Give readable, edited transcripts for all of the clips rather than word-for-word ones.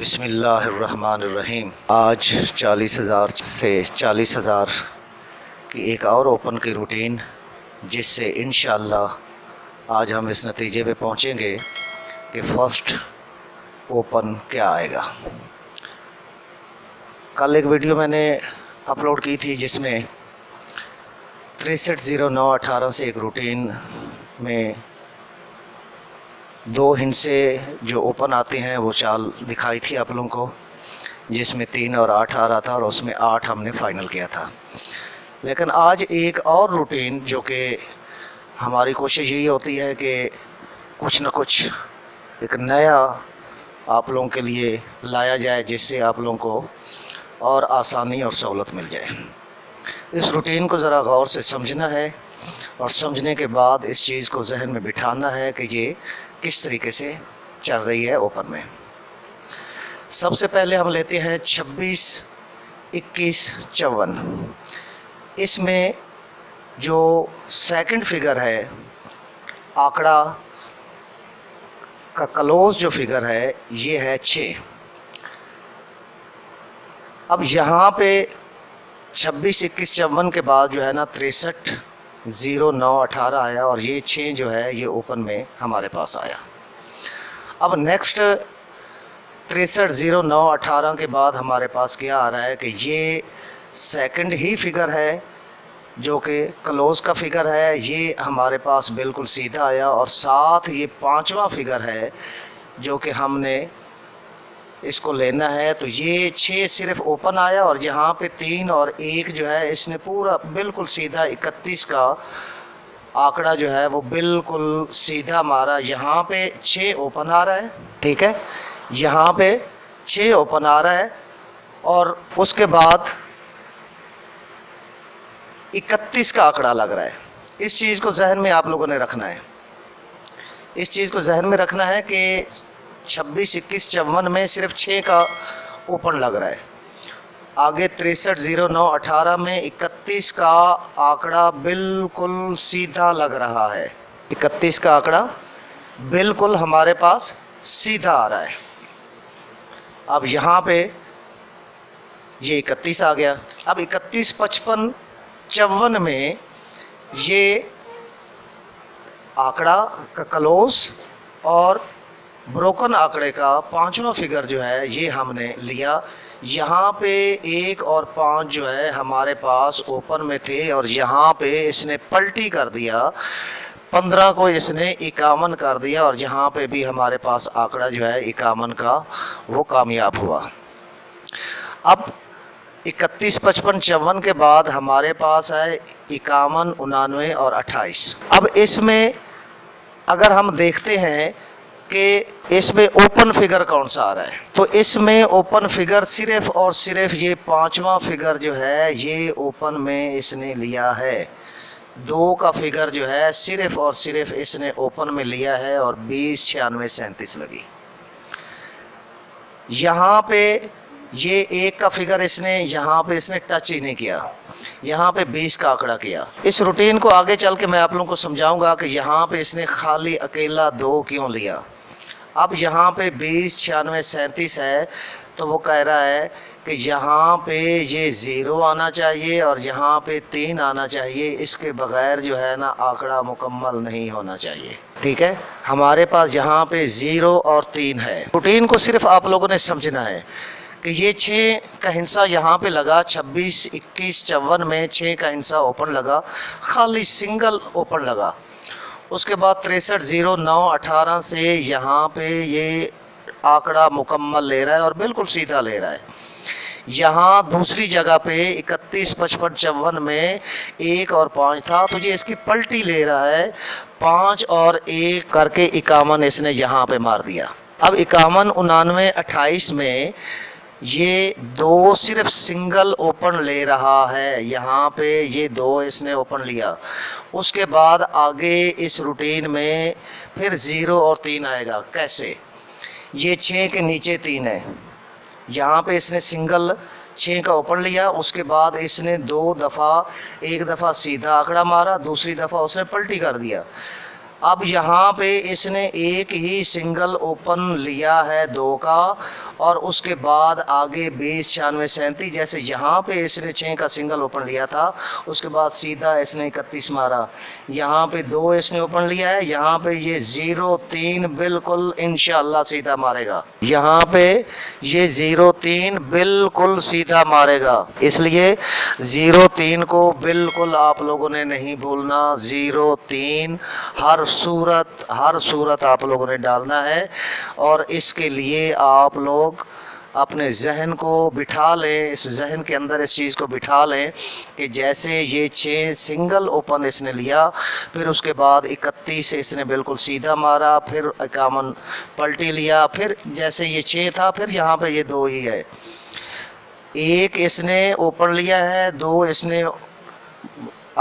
بسم اللہ الرحمن الرحیم۔ آج 40,000 سے 40,000 کی ایک اور اوپن کی روٹین، جس سے انشاءاللہ آج ہم اس نتیجے پہ پہنچیں گے کہ فرسٹ اوپن کیا آئے گا۔ کل ایک ویڈیو میں نے اپلوڈ کی تھی جس میں 630918 سے ایک روٹین میں دو ہند سے جو اوپن آتے ہیں وہ چال دکھائی تھی آپ لوگوں کو، جس میں 3 اور 8 آ رہا تھا اور اس میں 8 ہم نے فائنل کیا تھا۔ لیکن آج ایک اور روٹین جو کہ ہماری کوشش یہی ہوتی ہے کہ کچھ نہ کچھ ایک نیا آپ لوگوں کے لیے لایا جائے، جس سے آپ لوگوں کو اور آسانی اور سہولت مل جائے۔ اس روٹین کو ذرا غور سے سمجھنا ہے اور سمجھنے کے بعد اس چیز کو ذہن میں بٹھانا ہے کہ یہ کس طریقے سے چل رہی ہے اوپن میں۔ سب سے پہلے ہم لیتے ہیں 26 21 54۔ اس میں جو سیکنڈ فگر ہے، آنکڑا کا کلوز جو فگر ہے یہ ہے 6۔ اب یہاں پہ 26 21 54 کے بعد جو ہے نا 63 09 18 آیا اور یہ 6 جو ہے یہ اوپن میں ہمارے پاس آیا۔ اب نیکسٹ 63 09 18 کے بعد ہمارے پاس کیا آ رہا ہے کہ یہ سیکنڈ ہی فگر ہے جو کہ کلوز کا فگر ہے، یہ ہمارے پاس بالکل سیدھا آیا، اور ساتھ یہ 5واں فگر ہے جو کہ ہم نے اس کو لینا ہے۔ تو یہ 6 صرف اوپن آیا اور یہاں پہ 3 اور 1 جو ہے اس نے پورا بالکل سیدھا 31 کا آنکڑا جو ہے وہ بالکل سیدھا مارا۔ یہاں پہ 6 اوپن آ رہا ہے، ٹھیک ہے، یہاں پہ 6 اوپن آ رہا ہے اور اس کے بعد 31 کا آنکڑا لگ رہا ہے۔ اس چیز کو ذہن میں آپ لوگوں نے رکھنا ہے، اس چیز کو ذہن میں رکھنا ہے کہ 26 21 54 میں صرف 6 کا اوپن لگ رہا ہے، آگے 63 09 18 میں 31 کا آنکڑا بالکل سیدھا لگ رہا ہے۔ 31 کا آنکڑا بالکل ہمارے پاس سیدھا آ رہا ہے۔ اب یہاں پہ یہ 31 آ گیا۔ اب 31 55 54 میں یہ آنکڑا کا کلوز اور بروکن آنکڑے کا 5واں فگر جو ہے یہ ہم نے لیا۔ یہاں پہ 1 اور 5 جو ہے ہمارے پاس اوپن میں تھے اور یہاں پہ اس نے پلٹی کر دیا، 15 کو اس نے 51 کر دیا اور یہاں پہ بھی ہمارے پاس آنکڑا جو ہے 51 کا وہ کامیاب ہوا۔ اب 31 55 54 کے بعد ہمارے پاس ہے 51 99 اور 28۔ اب اس میں اگر ہم دیکھتے ہیں کہ اس میں اوپن فگر کون سا آ رہا ہے، تو اس میں اوپن فگر صرف اور صرف یہ 5واں فگر جو ہے یہ اوپن میں اس نے لیا ہے۔ 2 کا فگر جو ہے صرف اور صرف اس نے اوپن میں لیا ہے اور 20 96 37 لگی۔ یہاں پہ یہ 1 کا فگر اس نے یہاں پہ اس نے ٹچ ہی نہیں کیا، یہاں پہ 20 کا آنکڑا کیا۔ اس روٹین کو آگے چل کے میں آپ لوگوں کو سمجھاؤں گا کہ یہاں پہ اس نے خالی اکیلا 2 کیوں لیا۔ اب یہاں پہ 20 96 37 ہے تو وہ کہہ رہا ہے کہ یہاں پہ یہ 0 آنا چاہیے اور یہاں پہ 3 آنا چاہیے، اس کے بغیر جو ہے نا آنکڑا مکمل نہیں ہونا چاہیے، ٹھیک ہے۔ ہمارے پاس یہاں پہ 0 اور 3 ہے۔ روٹین کو صرف آپ لوگوں نے سمجھنا ہے کہ یہ 6 کا ہندسہ یہاں پہ لگا، 26 21 54 میں 6 کا ہندسہ اوپن لگا، خالی سنگل اوپن لگا۔ اس کے بعد 63 09 18 سے یہاں پہ یہ آنکڑا مکمل لے رہا ہے اور بالکل سیدھا لے رہا ہے۔ یہاں دوسری جگہ پہ 31 55 54 میں 1 اور 5 تھا تو یہ اس کی پلٹی لے رہا ہے، 5 اور 1 کر کے 51 اس نے یہاں پہ مار دیا۔ اب 51 99 28 میں یہ 2 صرف سنگل اوپن لے رہا ہے، یہاں پہ یہ 2 اس نے اوپن لیا۔ اس کے بعد آگے اس روٹین میں پھر 0 اور 3 آئے گا۔ کیسے؟ یہ 6 کے نیچے 3 ہے، یہاں پہ اس نے سنگل 6 کا اوپن لیا، اس کے بعد اس نے 2 دفعہ، ایک دفعہ سیدھا آنکڑا مارا، دوسری دفعہ اس نے پلٹی کر دیا۔ اب یہاں پہ اس نے ایک ہی سنگل اوپن لیا ہے 2 کا، اور اس کے بعد آگے 20 96 37، جیسے یہاں پہ اس نے 6 کا سنگل اوپن لیا تھا، اس کے بعد سیدھا اس نے 31 مارا، یہاں پہ 2 اس نے اوپن لیا ہے، یہاں پہ یہ 0 3 بالکل انشاءاللہ سیدھا مارے گا، یہاں پہ یہ 0 3 بالکل سیدھا مارے گا، اس لیے 0 3 کو بالکل آپ لوگوں نے نہیں بھولنا، 0 3 ہر صورت آپ لوگوں نے ڈالنا ہے، اور اس کے لیے آپ لوگ اپنے ذہن کو بٹھا لیں، اس ذہن کے اندر اس چیز کو بٹھا لیں کہ جیسے یہ 6 سنگل اوپن اس نے لیا، پھر اس کے بعد 31 اس نے بالکل سیدھا مارا، پھر 51 پلٹی لیا، پھر جیسے یہ 6 تھا، پھر یہاں پہ یہ 2 ہی ہے، 1 اس نے اوپن لیا ہے، 2 اس نے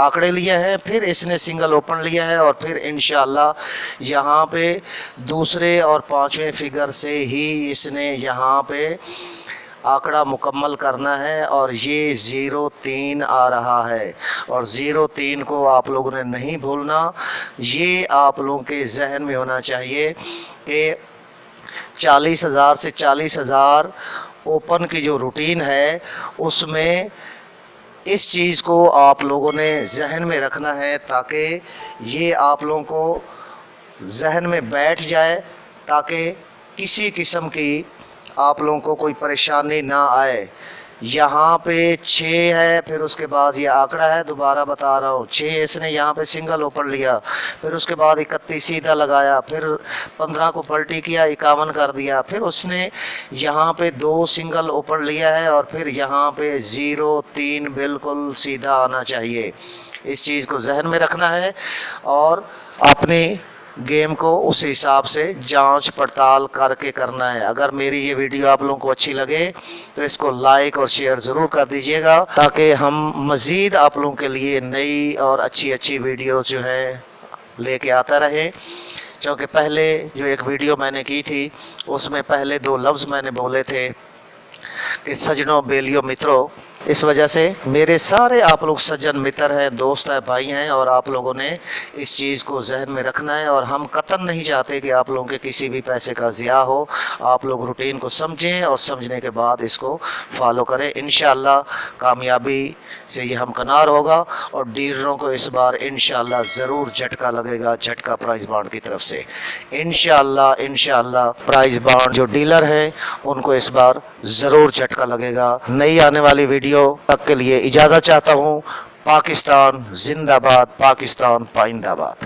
آکڑے لیا ہے، پھر اس نے سنگل اوپن لیا ہے، اور پھر انشاءاللہ یہاں پہ دوسرے اور 5ویں فگر سے ہی اس نے یہاں پہ آکڑا مکمل کرنا ہے، اور یہ 0 3 آ رہا ہے، اور 0 3 کو آپ لوگوں نے نہیں بھولنا، یہ آپ لوگوں کے ذہن میں ہونا چاہیے کہ 40,000 سے 40,000 اوپن کی جو روٹین ہے، اس میں اس چیز کو آپ لوگوں نے ذہن میں رکھنا ہے، تاکہ یہ آپ لوگوں کو ذہن میں بیٹھ جائے، تاکہ کسی قسم کی آپ لوگوں کو کوئی پریشانی نہ آئے۔ یہاں پہ 6 ہے، پھر اس کے بعد یہ آکڑا ہے، دوبارہ بتا رہا ہوں، 6 اس نے یہاں پہ سنگل اوپن لیا، پھر اس کے بعد 31 سیدھا لگایا، پھر 15 کو پلٹی کیا، 51 کر دیا، پھر اس نے یہاں پہ 2 سنگل اوپن لیا ہے، اور پھر یہاں پہ 0 3 بالکل سیدھا آنا چاہیے، اس چیز کو ذہن میں رکھنا ہے، اور اپنی گیم کو اس حساب سے جانچ پڑتال کر کے کرنا ہے۔ اگر میری یہ ویڈیو آپ لوگوں کو اچھی لگے تو اس کو لائک اور شیئر ضرور کر دیجئے گا، تاکہ ہم مزید آپ لوگوں کے لیے نئی اور اچھی ویڈیوز جو ہے لے کے آتا رہیں، کیونکہ پہلے جو ایک ویڈیو میں نے کی تھی، اس میں پہلے 2 لفظ میں نے بولے تھے کہ سجنوں بیلیو مترو، اس وجہ سے میرے سارے آپ لوگ سجن متر ہیں، دوست ہیں، بھائی ہیں، اور آپ لوگوں نے اس چیز کو ذہن میں رکھنا ہے، اور ہم قطعاً نہیں چاہتے کہ آپ لوگوں کے کسی بھی پیسے کا ضیاع ہو۔ آپ لوگ روٹین کو سمجھیں، اور سمجھنے کے بعد اس کو فالو کریں، انشاءاللہ کامیابی سے یہ ہمکنار ہوگا، اور ڈیلروں کو اس بار انشاءاللہ ضرور جھٹکا لگے گا، جھٹکا پرائز بانڈ کی طرف سے انشاءاللہ پرائز بانڈ جو ڈیلر ہیں ان کو اس بار ضرور جھٹکا لگے گا۔ نئی آنے والی ویڈیو تک کے لیے اجازت چاہتا ہوں۔ پاکستان زندہ باد، پاکستان پائندہ باد۔